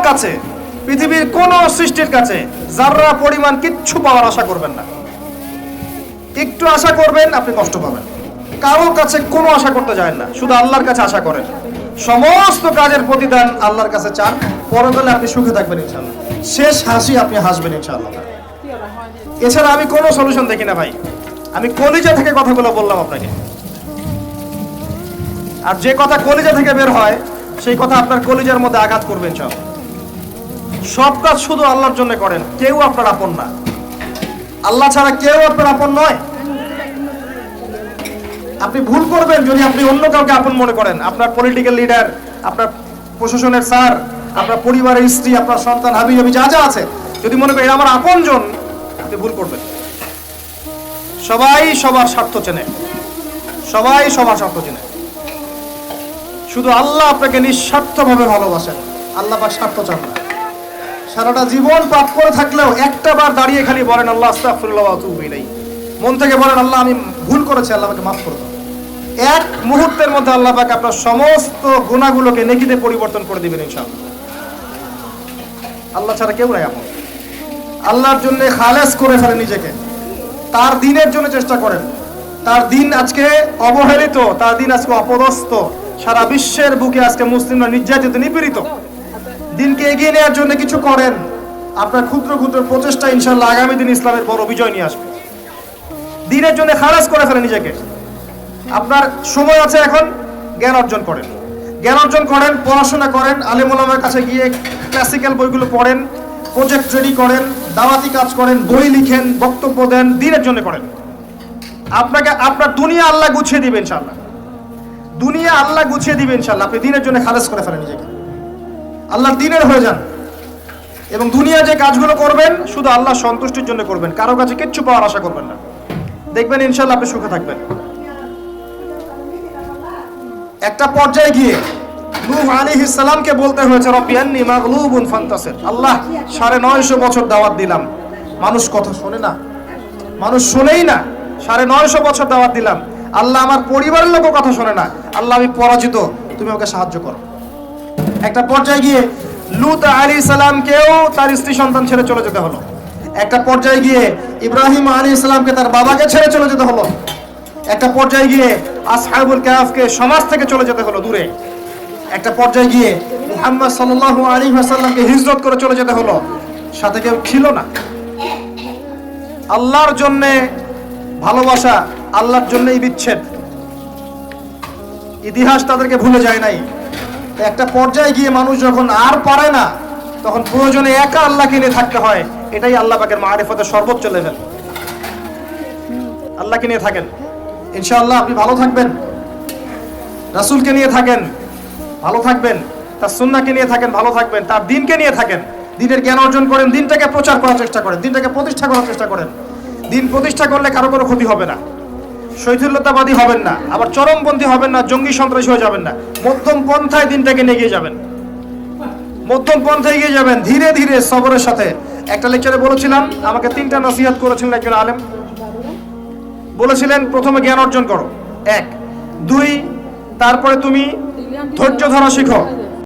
কাছে, পৃথিবীর কোন সৃষ্টির কাছে যাররা পরিমাণ কিচ্ছু পাওয়ার আশা করবেন না। একটু আশা করবেন আপনি কষ্ট পাবেন। কারো কাছে কোনো আশা করতে যায় না, শুধু আল্লাহর কাছে আশা করেন। সমস্ত কাজের প্রতিদান আল্লাহর কাছে চান, পরকালে আপনি সুখে থাকবেন ইনশাআল্লাহ। শেষ হাসি আপনি হাসবেন ইনশাআল্লাহ। এছাড়া আমি কোনো সলিউশন দেখি না ভাই। আমি কলিজা থেকে কথাগুলো বললাম আপনাকে, আর যে কথা কলিজা থেকে বের হয় সেই কথা আপনার কলিজার মধ্যে আঘাত করবেন। সব কাজ শুধু আল্লাহর জন্য করেন, কেউ আপনার আপন না। আল্লাহ ছাড়া কেউ আপনার আপন নয়। আপনি ভুল করবেন যদি আপনি অন্য কাউকে আপন মনে করেন। আপনার পলিটিক্যাল লিডার, আপনার প্রশাসনের স্যার, আপনার পরিবারের স্ত্রী, আপনার সন্তান, হাবি হাবি যা যা আছে, যদি মনে করেন আমার আপনজন, আপনি ভুল করবেন। সবাই সবার স্বার্থ চেনে, সবাই সবার স্বার্থ চেনে। শুধু আল্লাহ আপনাকে নিঃস্বার্থভাবে ভালোবাসেন, আল্লাহ পাক স্বার্থ চান না। সারাটা জীবন পাপ করে থাকলেও একটা বার দাঁড়িয়ে খালি বলেন আল্লাহ আস্তাগফিরুল্লাহ ওয়া আতুবু ইলাইহি। মন থেকে বলেন আল্লাহ আমি ভুল করেছি, আল্লাহ আমাকে মাফ করে দাও। এক মুহূর্তের মধ্যে আল্লাহ পাক আপনার সমস্ত গুনাহগুলোকে নেকিতে পরিবর্তন করে দিবেন ইনশাআল্লাহ। আল্লাহ ছাড়া কেউ নাই আপন। আল্লাহর জন্য খালেস করে ফেলেন নিজেকে, তার দ্বীনের জন্য চেষ্টা করেন। তার দ্বীন আজকে অবহেলিত, তার দ্বীন আজকে অপদস্থ। সারা বিশ্বের বুকে আজকে মুসলিমরা নির্যাতিত, নিপীড়িত। দ্বীনকে এগিয়ে নেওয়ার জন্য কিছু করেন। আপনার ক্ষুদ্র ক্ষুদ্র প্রচেষ্টা ইনশাআল্লাহ আগামী দিন ইসলামের বড় বিজয় নিয়ে আসবে। দ্বীনের জন্য খালেস করে ফেলেন নিজেকে। আপনার সময় আছে এখন, জ্ঞান অর্জন করেন, জ্ঞান অর্জন করেন, পড়াশোনা করেন, আলেম ওলামার কাছে গিয়ে ক্লাসিক্যাল বইগুলো পড়েন, প্রজেক্ট রেডি করেন, দাওয়াতি কাজ করেন, বই লিখেন, বক্তব্য দেন, দ্বীনের জন্য করেন। আপনাকে আপনার দুনিয়া আল্লাহ গুছিয়ে দিবেন ইনশাআল্লাহ। দুনিয়া আল্লাহ গুছিয়ে দিবেন ইনশাআল্লাহ। আপনি দ্বীনের জন্য খালেস করে ফেলেন নিজেকে, আল্লাহর দ্বীনের হয়ে যান। এবং দুনিয়া যে কাজগুলো করবেন শুধু আল্লাহ সন্তুষ্টির জন্য করবেন, কারো কাছে কিচ্ছু পাওয়ার আশা করবেন না। দেখবেন ইনশাআল্লাহ আপনি সুখে থাকবেন। একটা পর্যায়ে গিয়ে নূহ আলাইহিস সালামকে বলতে হয়েছে রব্বি আন্নী মাগলুবুন ফান্তাসির। আল্লাহ 950 বছর দাওয়াত দিলাম, মানুষ কথা শোনে না, মানুষ শোনেই না। 950 বছর দাওয়াত দিলাম, আল্লাহ আমার পরিবারের লোকও কথা শোনে না। আল্লাহ আমি পরাজিত, তুমি আমাকে সাহায্য করো। একটা পর্যায়ে গিয়ে লূত আলাইহিস সালামকেও তার স্ত্রী সন্তান ছেড়ে চলে যেতে হলো। একটা পর্যায়ে গিয়ে ইব্রাহিম আলাইহিস সালামকে তার বাবাকে ছেড়ে চলে যেতে হলো। একটা পর্যায়ে গিয়ে আসহাবুল কাহফকে সমাজ থেকে চলে যেতে হলো দূরে। একটা পর্যায়ে গিয়ে মুহাম্মদ সাল্লাল্লাহু আলাইহি ওয়াসাল্লামকে হিজরত করে চলে যেতে হলো, সাথে কেউ ছিল না। আল্লাহর জন্য ভালোবাসা, আল্লাহর জন্যই বিচ্ছেদ। ইতিহাস তাদেরকে ভুলে যায় নাই। একটা পর্যায়ে গিয়ে মানুষ যখন আর পারে না, তখন প্রয়োজনে একা আল্লাহকে নিয়ে থাকতে হয়। এটাই আল্লাহ পাকের মারিফতের সর্বোচ্চ লেভেল। আল্লাহকে নিয়ে থাকেন, ইনশাআল্লাহ আপনি ভালো থাকবেন। রাসূলকে নিয়ে থাকেন, ভালো থাকবেন। তার সুন্নাহকে নিয়ে থাকেন, ভালো থাকবেন। তার দ্বীনকে নিয়ে থাকেন, দ্বীনের জ্ঞান অর্জন করেন, দ্বীনটাকে প্রচার করার চেষ্টা করেন, দ্বীনটাকে প্রতিষ্ঠা করার চেষ্টা করেন। দ্বীন প্রতিষ্ঠা করলে কারো কোনো ক্ষতি হবে না। শৈথিল্যতাবাদী হবেন না, আবার চরমপন্থী হবেন না, জঙ্গি সন্ত্রাসী হয়ে যাবেন না। মধ্যম পন্থায় দ্বীনটাকে নিয়ে গিয়ে যাবেন, মধ্যম পন্থায় এগিয়ে যাবেন, ধীরে ধীরে সবরের সাথে। একটা লেকচারে বলেছিলাম, আমাকে 3টা নসিহত করেছিলেন একজন আলেম। বলেছিলেন প্রথমে জ্ঞান অর্জন করো, 1, 2, তারপরে তুমি ধৈর্য ধরা শিখো।